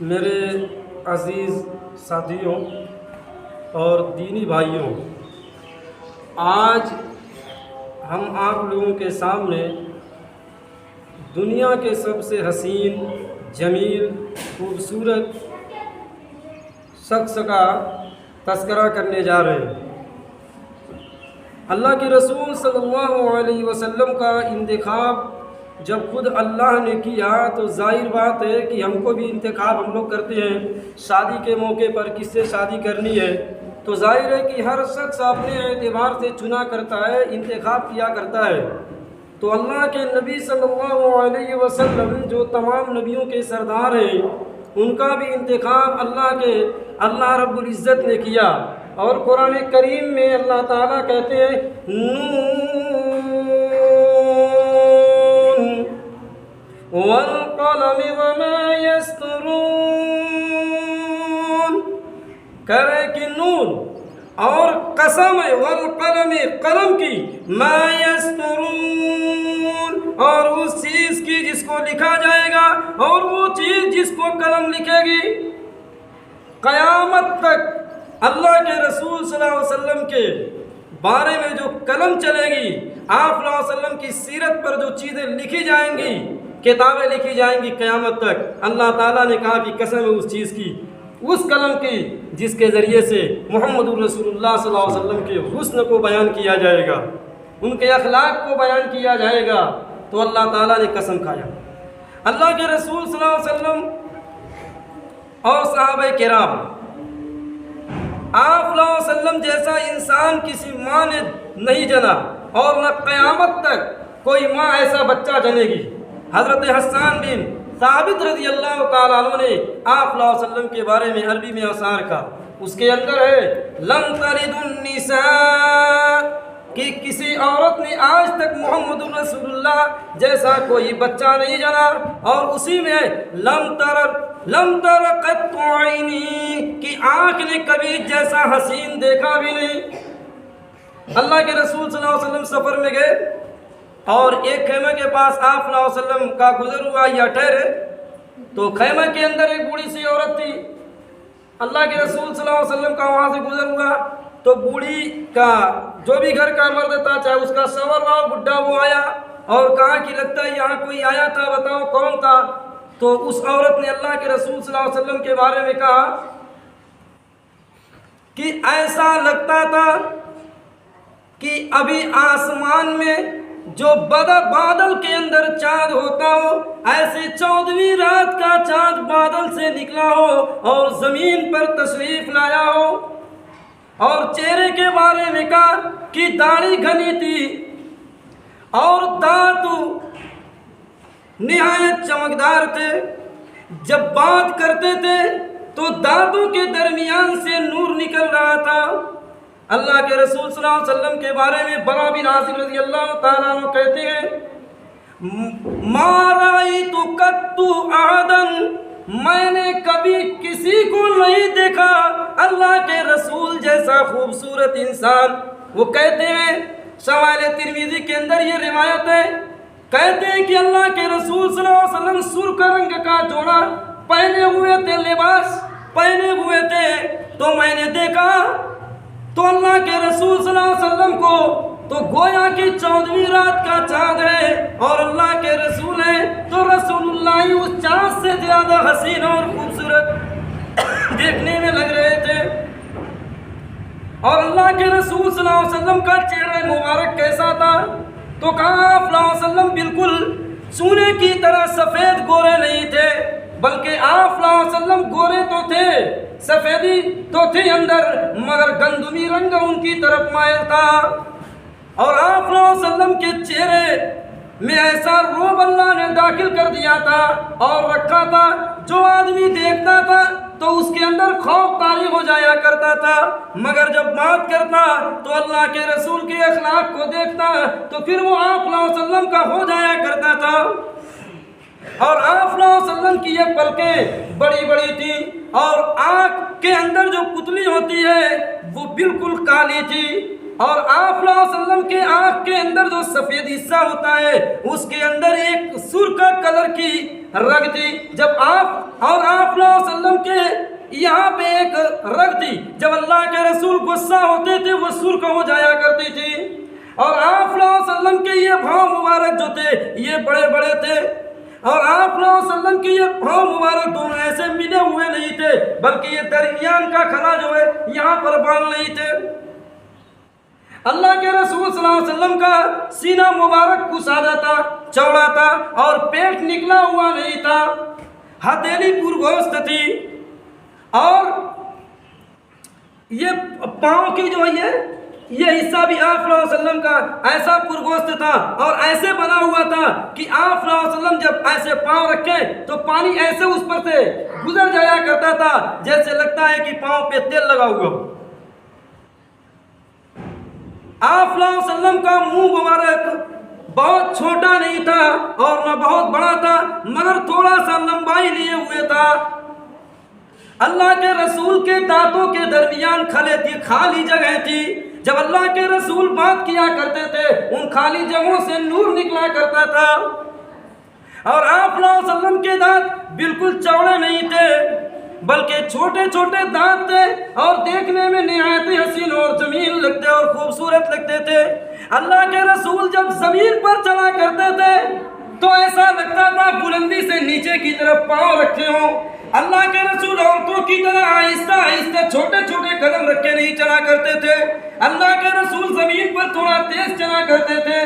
میرے عزیز ساتھیوں اور دینی بھائیوں، آج ہم آپ لوگوں کے سامنے دنیا کے سب سے حسین، جمیل، خوبصورت شخص کا تذکرہ کرنے جا رہے ہیں۔ اللہ کے رسول صلی اللہ علیہ وسلم کا انتخاب جب خود اللہ نے کیا تو ظاہر بات ہے کہ ہم کو بھی انتخاب ہم لوگ کرتے ہیں۔ شادی کے موقع پر کس سے شادی کرنی ہے تو ظاہر ہے کہ ہر شخص اپنے اعتبار سے چنا کرتا ہے، انتخاب کیا کرتا ہے۔ تو اللہ کے نبی صلی اللہ علیہ وسلم جو تمام نبیوں کے سردار ہیں، ان کا بھی انتخاب اللہ رب العزت نے کیا۔ اور قرآن کریم میں اللہ تعالیٰ کہتے ہیں نون والقلم وما یسطرون، کہہ رہے ہیں کہ نون اور قسم ہے والقلم، قلم کی، ما یسطرون، اور اس چیز کی جس کو لکھا جائے گا، اور وہ چیز جس کو قلم لکھے گی۔ قیامت تک اللہ کے رسول صلی اللہ علیہ وسلم کے بارے میں جو قلم چلے گی، آپ صلی اللہ علیہ وسلم کی سیرت پر جو چیزیں لکھی جائیں گی، کتابیں لکھی جائیں گی قیامت تک، اللہ تعالیٰ نے کہا کہ قسم ہے اس چیز کی، اس قلم کی جس کے ذریعے سے محمد الرسول اللہ صلی اللہ علیہ وسلم کے حسن کو بیان کیا جائے گا، ان کے اخلاق کو بیان کیا جائے گا۔ تو اللہ تعالیٰ نے قسم کھایا۔ اللہ کے رسول صلی اللہ علیہ وسلم اور صحابہ کرام، آپ صلی اللہ علیہ وسلم جیسا انسان کسی ماں نے نہیں جنا، اور نہ قیامت تک کوئی ماں ایسا بچہ جنے گی۔ حضرت حسان بن ثابت رضی اللہ تعالیٰ عنہ نے آپ صلی اللہ علیہ وسلم کے بارے میں عربی میں اشعار کا، اس کے اندر ہے لم تلد النساء، کہ کسی عورت نے آج تک محمد الرسول اللہ جیسا کوئی بچہ نہیں جنا، اور اسی میں لم تر قط عینی، کہ آنکھ نے کبھی جیسا حسین دیکھا بھی نہیں۔ اللہ کے رسول صلی اللہ علیہ وسلم سفر میں گئے اور ایک خیمے کے پاس آپ صلی اللہ علیہ وسلم کا گزر ہوا یا ٹھہرے، تو خیمے کے اندر ایک بوڑھی سی عورت تھی۔ اللہ کے رسول صلی اللہ علیہ وسلم کا وہاں سے گزر ہوا تو بوڑھی کا جو بھی گھر کا مرد تھا، چاہے اس کا شوہر ہوا بڈھا، وہ آیا اور کہا کہ لگتا ہے یہاں کوئی آیا تھا، بتاؤ کون تھا؟ تو اس عورت نے اللہ کے رسول صلی اللہ علیہ وسلم کے بارے میں کہا کہ ایسا لگتا تھا کہ ابھی آسمان میں جو بادل کے اندر چاند ہوتا ہو، ایسے 14ویں رات کا چاند بادل سے نکلا ہو اور زمین پر تشریف لایا ہو۔ اور چہرے کے بارے میں کہا کہ داڑھی گھنی تھی اور دانت نہایت چمکدار تھے، جب بات کرتے تھے تو دانتوں کے درمیان سے نور نکل رہا تھا۔ اللہ کے رسول صلی اللہ علیہ وسلم کے بارے میں برا بن عازب رضی اللہ تعالیٰ عنہ کہتے ہیں ما رأیت قط احدا، میں نے کبھی کسی کو نہیں دیکھا اللہ کے رسول جیسا خوبصورت انسان۔ وہ کہتے ہیں، شمائل ترمذی کے اندر یہ روایت ہے، کہتے ہیں کہ اللہ کے رسول صلی اللہ علیہ وسلم سرخ رنگ کا جوڑا پہنے ہوئے تھے، لباس پہنے ہوئے تھے، تو میں نے دیکھا تو اللہ کے رسول صلی اللہ علیہ وسلم کو تو گویا کہ 14ویں رات کا چاند ہے اور اللہ کے رسول ہیں، تو رسول اللہ اس چاند سے زیادہ حسین اور خوبصورت دیکھنے میں لگ رہے تھے۔ اور اللہ کے رسول صلی اللہ علیہ وسلم کا چہرہ مبارک کیسا تھا؟ تو کہا آپ صلی اللہ علیہ وسلم بالکل سونے کی طرح سفید گورے نہیں تھے، بلکہ آپ صلی اللہ علیہ وسلم گورے تو تھے، سفیدی تو تھی اندر، مگر گندمی رنگ ان کی طرف مائل تھا۔ اور آپ صلی اللہ علیہ وسلم کے چہرے میں ایسا روب اللہ نے داخل کر دیا تھا اور رکھا تھا، جو آدمی دیکھتا تھا تو اس کے اندر خوف طاری ہو جایا کرتا تھا، مگر جب بات کرتا تو اللہ کے رسول کے اخلاق کو دیکھتا تو پھر وہ آپ صلی اللہ علیہ وسلم کا ہو جایا کرتا تھا۔ اور آپ صلی اللہ علیہ وسلم کی یہ پلکیں بڑی بڑی تھیں، اور آنکھ کے اندر جو پتلی ہوتی ہے وہ بالکل کالی تھی، اور آپ صلی اللہ علیہ وسلم کے آنکھ کے اندر جو سفید حصہ ہوتا ہے اس کے اندر ایک سرخ کلر کی رگ تھی۔ جب آپ صلی اللہ علیہ علیہ وسلم کے یہاں پہ ایک رگ تھی، جب اللہ کے رسول غصہ ہوتے تھے وہ سرخ ہو جایا کرتی تھی، اور آپ صلی اللہ علیہ وسلم کے یہ پاؤں مبارک جو تھے یہ بڑے بڑے تھے، اور آپ صلی اللہ علیہ وسلم کے یہ پاؤں مبارک دونوں ایسے ملے ہوئے نہیں تھے، بلکہ یہ درمیان کا کھلا جو ہے یہاں پر بال نہیں تھے۔ اللہ کے رسول صلی اللہ علیہ وسلم کا سینہ مبارک کسادہ تھا، چوڑا تھا، اور پیٹ نکلا ہوا نہیں تھا، ہتھیلی پر گوشت تھی، اور یہ پاؤں کی جو ہے یہ حصہ بھی آپ صلی اللہ علیہ وسلم کا ایسا پرگوشت تھا اور ایسے بنا ہوا تھا کہ آپ صلی اللہ علیہ وسلم جب ایسے پاؤں رکھے تو پانی ایسے اس پر سے گزر جایا کرتا تھا جیسے لگتا ہے کہ پاؤں پہ تیل لگا ہوا۔ آپ صلی اللہ علیہ وسلم کا منہ مبارک بہت چھوٹا نہیں تھا اور نہ بہت بڑا تھا، مگر تھوڑا سا لمبائی لیے ہوئے تھا۔ اللہ کے رسول کے دانتوں کے درمیان خالی جگہ تھی، جب اللہ کے رسول بات کیا کرتے تھے ان خالی جگہوں سے نور نکلا کرتا تھا، اور آپ صلی اللہ علیہ وسلم کے دانت بالکل چوڑے نہیں تھے بلکہ چھوٹے چھوٹے دانت تھے، اور دیکھنے میں نہایت حسین اور جمیل لگتے اور خوبصورت لگتے تھے۔ اللہ کے رسول جب زمین پر چلا کرتے تھے تو ایسا لگتا تھا بلندی سے نیچے کی طرف پاؤں رکھے ہوں۔ اللہ کے رسول عورتوں کی طرح آہستہ آہستہ چھوٹے چھوٹے قدم رکھ کے نہیں چلا کرتے تھے، اللہ کے رسول زمین پر تھوڑا تیز چلا کرتے تھے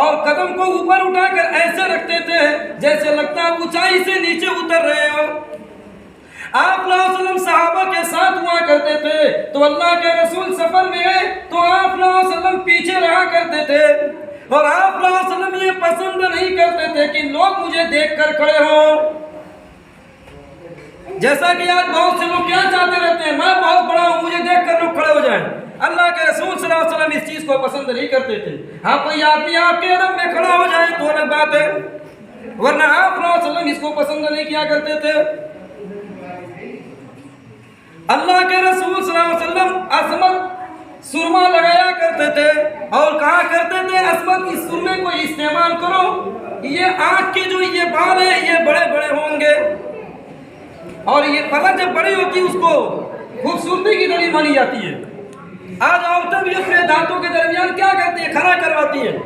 اور قدم کو اوپر اٹھا کر ایسے رکھتے تھے جیسے لگتا ہے اونچائی سے نیچے اتر رہے ہو۔ آپ صلی اللہ علیہ وسلم صحابہ کے ساتھ ہوا کرتے تھے تو اللہ کے رسول سفر میں گئے تو آپ صلی اللہ علیہ وسلم پیچھے رہا کرتے تھے، اور آپ صلی اللہ علیہ وسلم یہ پسند نہیں کرتے تھے کہ لوگ مجھے دیکھ کر کھڑے ہوں، جیسا کہ آج بہت سے لوگ کیا چاہتے رہتے ہیں، میں بہت بڑا ہوں مجھے دیکھ کر لوگ کھڑے ہو جائیں۔ اللہ کے رسول صلی اللہ علیہ وسلم اس چیز کو پسند نہیں کرتے تھے۔ ہاں کوئی آدمی آپ کے ادب میں کھڑا ہو جائے تو الگ بات ہے، ورنہ آپ صلی اللہ علیہ وسلم اس کو پسند نہیں کیا کرتے تھے۔ اللہ کے رسول صلی اللہ علیہ وسلم عصمت سرما لگایا کرتے تھے اور کہا کرتے تھے عصمت اس سرمے کو استعمال کرو، یہ آنکھ کے جو یہ بال ہیں یہ بڑے بڑے ہوں گے، اور یہ پتہ جب بڑی ہوتی اس کو خوبصورتی کی دلیل مانی جاتی ہے۔ آج عورتیں بھی اپنے دانتوں کے درمیان کیا کرتی ہیں، کھڑا کرواتی ہیں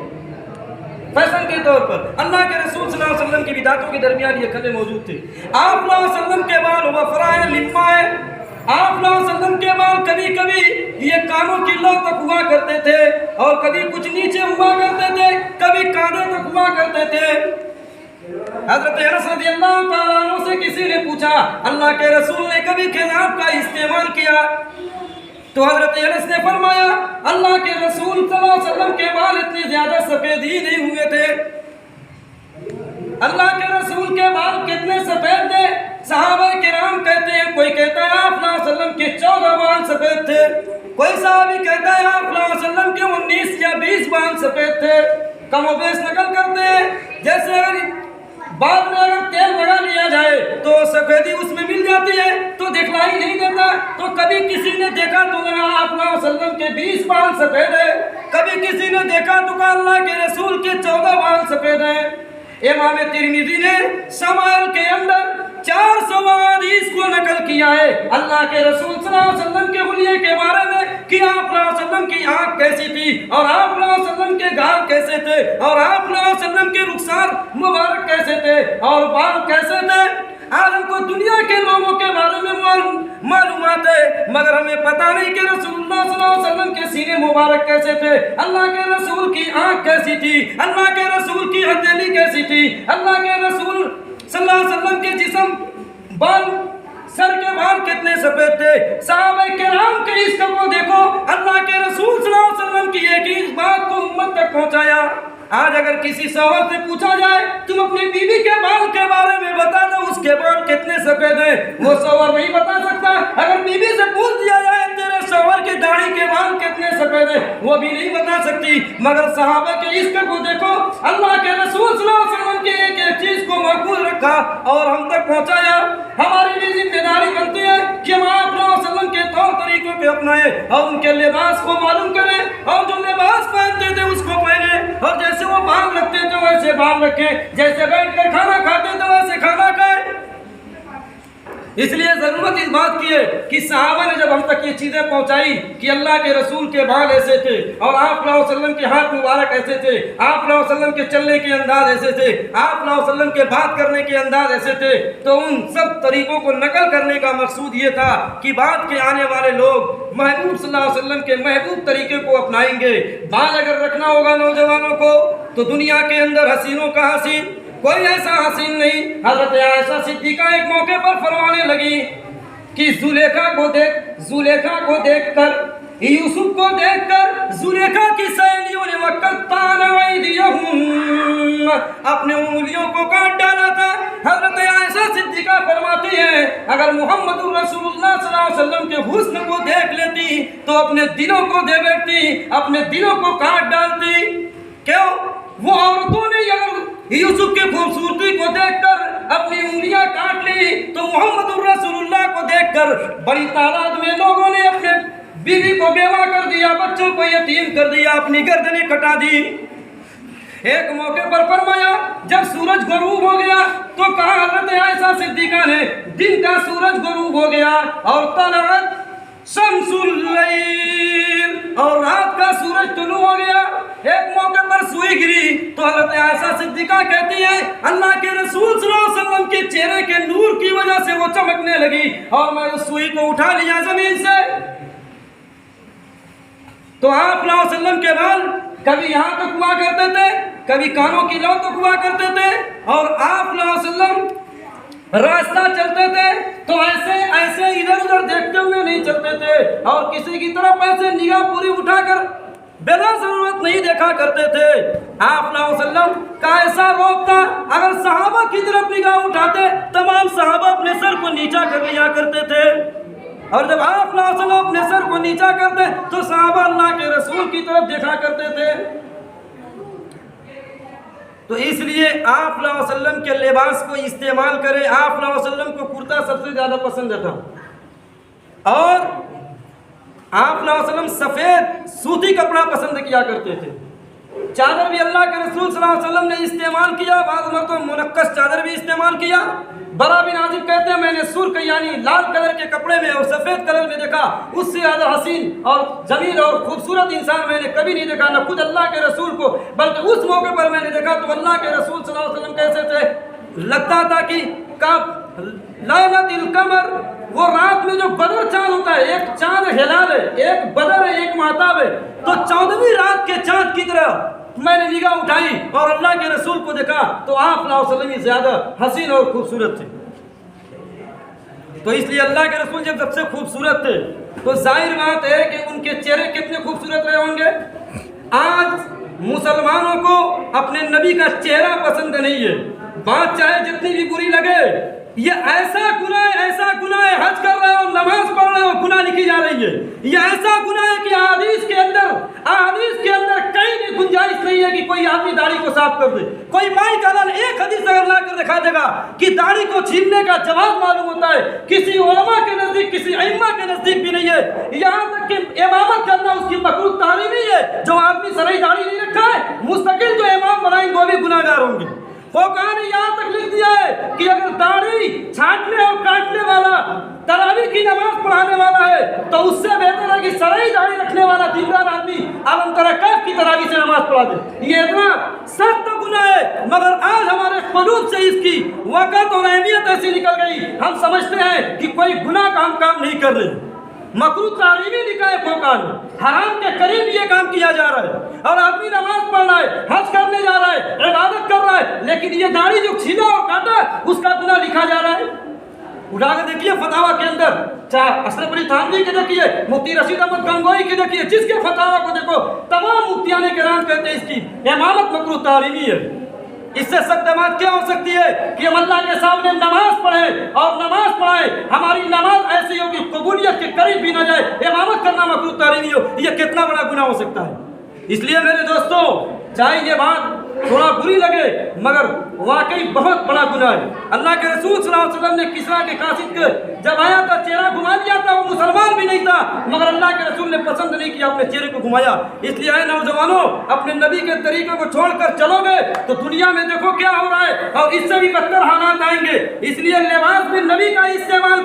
فیشن کے طور پر۔ اللہ کے رسول صلی اللہ علیہ وسلم کے بھی دانتوں کے درمیان یہ کھلے موجود تھے۔ آپ صلی اللہ علیہ وسلم کے بال وفرائے لمائے، آپ صلی اللہ علیہ وسلم کے بال کبھی کبھی یہ کانوں کی لو تک ہوا کرتے تھے اور کبھی کچھ نیچے ہوا کرتے تھے، کبھی کاندھے تک ہوا کرتے تھے۔ حضرت انس رضی اللہ تعالیٰ عنہ سے کسی نے پوچھا اللہ کے رسول نے کبھی خضاب کا استعمال کیا؟ تو حضرت انس نے فرمایا اللہ کے رسول صلی اللہ علیہ وسلم کے بال اتنے زیادہ سفید ہی نہیں ہوئے تھے۔ اللہ کے رسول کے بال کتنے سفید تھے؟ صحابہ کرام کہتے ہیں، کوئی کہتا ہے آپ صلی اللہ علیہ وسلم کے 14 بال سفید تھے، کوئی صحابی کہتا ہے آپ صلی اللہ علیہ وسلم کے 19 یا 20 بال سفید تھے۔ کم و بیش نقل کرتے ہیں جیسے اگر بعد میں اگر تیل لگا لیا جائے تو سفیدی اس میں مل جاتی ہے تو دکھلائی نہیں دیتا، تو کبھی کسی نے دیکھا تو لگا آپ صلی اللہ علیہ وسلم کے 20 بال سفید ہے، کبھی کسی نے دیکھا تو کہا اللہ کے رسول کے 14 بال سفید ہیں۔ امام ترمذی نے شمائل کے اندر 400 حدیث کو نقل کیا ہے اللہ کے رسول صلی اللہ علیہ وسلم کے حلیے کے بارے میں کہ آپ صلی اللہ علیہ وسلم کی آنکھ کیسی تھی، اور آپ صلی اللہ علیہ وسلم کے گال کیسے تھے، اور آپ صلی اللہ علیہ وسلم کے رخسار مبارک کیسے تھے اور بال کیسے تھے۔ آج ہم کو دنیا کے لوگوں کے بارے میں معلومات ہے مگر ہمیں پتہ نہیں کہ رسول اللہ صلی اللہ علیہ وسلم کے سینے مبارک کیسے تھے، اللہ کے رسول کی آنکھ کیسی تھی، اللہ کے رسول کی ہتھیلی کیسی تھی، اللہ کے رسول صلی اللہ علیہ وسلم کے جسم بال سر کے بال کتنے سفید تھے۔ صحابہ کرام کے عشق کو دیکھو، اللہ کے رسول صلی اللہ علیہ وسلم کی ایک ہی بات کو امت تک پہنچایا۔ آج اگر کسی شوہر سے پوچھا جائے تم اپنی بیوی کے بال کے بارے میں بتا دو اس کے بال کتنے سفید ہیں، وہ شوہر نہیں بتا سکتا۔ اگر بیوی سے پوچھ دیا جائے تیرے شوہر کی داڑھی کے بال کتنے سفید ہیں، وہ بھی نہیں بتا سکتی۔ مگر صحابہ کے عشق کو دیکھو، اللہ کے رسول صلی اللہ علیہ وسلم کی ایک ایک چیز کو محفوظ رکھا اور ہم تک پہنچایا۔ ہماری بھی ذمہ داری بنتی ہے کہ ہم آپ صلی اللہ علیہ وسلم کے طور طریقوں کو اپنائیں اور ان کے لباس کو معلوم کریں، اور جو لباس پہنتے تھے اس کو پہنیں، اور جیسے وہ بال رکھتے تھے ویسے بال رکھیں، جیسے بیٹھ کر کھانا کھاتے تھے ویسے کھانا کھائیں۔ اس لیے ضرورت اس بات کی ہے کہ صحابہ نے جب ہم تک یہ چیزیں پہنچائی کہ اللہ کے رسول کے بال ایسے تھے اور آپ صلی اللہ علیہ وسلم کے ہاتھ مبارک ایسے تھے، آپ صلی اللہ علیہ وسلم کے چلنے کے انداز ایسے تھے، آپ صلی اللہ علیہ وسلم کے بات کرنے کے انداز ایسے تھے، تو ان سب طریقوں کو نقل کرنے کا مقصود یہ تھا کہ بعد کے آنے والے لوگ محبوب صلی اللہ علیہ وسلم کے محبوب طریقے کو اپنائیں گے۔ بال اگر رکھنا ہوگا نوجوانوں کو تو دنیا کے اندر حسینوں کا حسین کوئی ایسا حسین نہیں۔ حضرت عائشہ صدیقہ ایک موقع پر فرمانے لگی کہ زلیخا کو دیکھ کر، یوسف کو دیکھ کر زلیخا کی سہیلیوں نے وَقَطَّعْنَ أَيْدِيَهُنَّ اپنے انگلیوں کو کاٹ ڈالا تھا۔ حضرت عائشہ صدیقہ فرماتی ہیں اگر محمد رسول اللہ صلی اللہ علیہ وسلم کے حسن کو دیکھ لیتی تو اپنے دلوں کو دے بیٹھتی، اپنے دلوں کو کاٹ ڈالتی۔ کیوں؟ وہ عورتوں نے اگر یوسف کی خوبصورتی کو دیکھ کر اپنی انگلیاں کاٹ لی تو محمد رسول اللہ کو دیکھ کر بڑی تعداد میں لوگوں نے اپنے بیوی کو بیوہ کر دیا، بچوں کو یتیم کر دیا، اپنی گردنیں کٹا دی۔ ایک موقع پر فرمایا جب سورج غروب ہو گیا تو کہا حضرت عائشہ صدیقہ نے دن کا سورج غروب ہو گیا اور طلعت شمس اللیل اور رات کا سورج طلوع ہو گیا۔ ایک موقع پر سوئی گری تو حضرت عائشہ صدیقہ کہتی ہے اللہ کے رسول صلی اللہ علیہ وسلم کے چہرے کے نور کی وجہ سے وہ چمکنے لگی اور میں اس سوئی کو اٹھا لیا زمین سے۔ تو آپ صلی اللہ علیہ وسلم کے بال کبھی یہاں تک ہوا کرتے تھے، کبھی کانوں کی لو تک ہوا کرتے تھے، اور آپ صلی اللہ علیہ وسلم راستہ چلتے تھے تو ایسے ادھر ادھر دیکھتے ہوئے نہیں چلتے تھے اور کسی کی طرف ایسے نگاہ پوری اٹھا کر بلا ضرورت نہیں دیکھا کرتے تھے۔ آپ صلی اللہ علیہ وسلم کا ایسا روپ تھا اگر صحابہ کی طرف نگاہ اٹھاتے تمام صحابہ اپنے سر کو نیچا کر لیا کرتے تھے، اور جب آپ صلی اللہ علیہ وسلم اپنے سر کو نیچا کرتے تو صحابہ اللہ کے رسول کی طرف دیکھا کرتے تھے۔ تو اس لیے آپ صلی اللہ علیہ وسلم کے لباس کو استعمال کریں۔ آپ صلی اللہ علیہ وسلم کو کرتا سب سے زیادہ پسند تھا، اور آپ صلی اللہ علیہ وسلم سفید سوتی کپڑا پسند کیا کرتے تھے۔ چادر بھی اللہ کے رسول صلی اللہ علیہ وسلم نے استعمال کیا، بعض مرتبہ منقش چادر بھی استعمال کیا۔ برا بن عازب کہتے ہیں میں نے سرخ یعنی لال کلر کے کپڑے میں اور سفید کلر میں دیکھا، اس سے زیادہ حسین اور جمیل اور خوبصورت انسان میں نے کبھی نہیں دیکھا، نہ خود اللہ کے رسول کو بلکہ اس موقع پر میں نے دیکھا تو اللہ کے رسول صلی اللہ علیہ وسلم کیسے تھے، لگتا تھا کہ لائلۃ القمر، وہ رات میں جو بدر چاند ہوتا ہے، ایک چاند ہلال ہے، ایک بدر ہے، ایک مہتاب ہے، تو 14ویں رات کے چاند کی طرح میں نے نگاہ اٹھائی اور اللہ کے رسول کو دیکھا تو آپ صلی اللہ علیہ وسلم زیادہ حسین اور خوبصورت تھے۔ تو اس لیے اللہ کے رسول جب سب سے خوبصورت تھے تو ظاہر بات ہے کہ ان کے چہرے کتنے خوبصورت رہے ہوں گے۔ آج مسلمانوں کو اپنے نبی کا چہرہ پسند نہیں ہے، بات چاہے جتنی بھی بری لگے، یہ ایسا گناہ ہے، حج کر رہے ہو، نماز پڑھ رہے ہو، گناہ لکھی جا رہی ہے۔ یہ ایسا گناہ ہے کہ احادیث کے اندر کہیں بھی گنجائش نہیں ہے کہ کوئی آدمی داڑھی کو صاف کر دے۔ کوئی مائی کالن ایک حدیث اگر لا کر دکھا دے گا کہ داڑھی کو چھیلنے کا جواز معلوم ہوتا ہے، کسی علماء کے نزدیک، کسی ائمہ کے نزدیک بھی نہیں ہے۔ یہاں تک کہ امامت کرنا اس کی مکروہ تحریمی ہے، جو آدمی سرئی داڑھی نہیں رکھا ہے مستقل جو امام بنائیں گے وہ بھی گناہ گار ہوں گے۔ فقہاء نے یہاں تک لکھ دیا ہے کہ اگر داڑھی چھاٹنے اور کاٹنے والا تراویح کی نماز پڑھانے والا ہے تو اس سے بہتر ہے کہ سرئی داڑھی رکھنے والا دیندار آدمی علم ترى کیف کی تراویح سے نماز پڑھا دے۔ یہ اتنا سخت گناہ ہے، مگر آج ہمارے قلوب سے اس کی وقت اور اہمیت ایسی نکل گئی، ہم سمجھتے ہیں کہ کوئی گناہ کا ہم کام نہیں کر رہے۔ مکروہ تحریمی لکھا ہے فقہاء نے، حرام کے قریب یہ کام کیا جا رہا ہے، اور آدمی نماز پڑھ رہا ہے، حج کرنے جا رہا ہے، عبادت کر رہا ہے، لیکن یہ داڑھی جو چھیلا اور کاٹا اس کا گناہ لکھا جا رہا ہے۔ اٹھا کے دیکھیے فتاویٰ کے اندر، چاہے اشرف علی تھانوی کے دیکھیے، مفتی رشید احمد گنگوئی کے دیکھیے، جس کے فتاویٰ کو دیکھو تمام مفتیان کرام کہتے ہیں اس کی امامت مکروہ تحریمی ہے۔ اس سے سخت بات کیا ہو سکتی ہے کہ ہم اللہ کے سامنے نماز پڑھیں اور نماز پڑھائیں، ہماری نماز ایسی ہو کہ قبولیت کے قریب بھی نہ جائے، امامت کرنا مکروہ تحریمی ہو، یہ کتنا بڑا گناہ ہو سکتا ہے۔ اس لیے میرے دوستو، چاہے یہ بات تھوڑا بری لگے مگر واقعی بہت بڑا گناہ ہے۔ اللہ کے رسول صلی اللہ علیہ وسلم نے کسریٰ کے قاصد کے جب آیا تھا چہرہ گھما دیا تھا، وہ مسلمان بھی نہیں تھا مگر اللہ کے رسول نے پسند نہیں کیا، اپنے چہرے کو گھمایا۔ اس لیے اے نوجوانوں، اپنے نبی کے طریقے کو چھوڑ کر چلو گے تو دنیا میں دیکھو کیا ہو رہا ہے اور اس سے بھی بدتر حالات آئیں گے۔ اس لیے لباس بھی نبی کا استعمال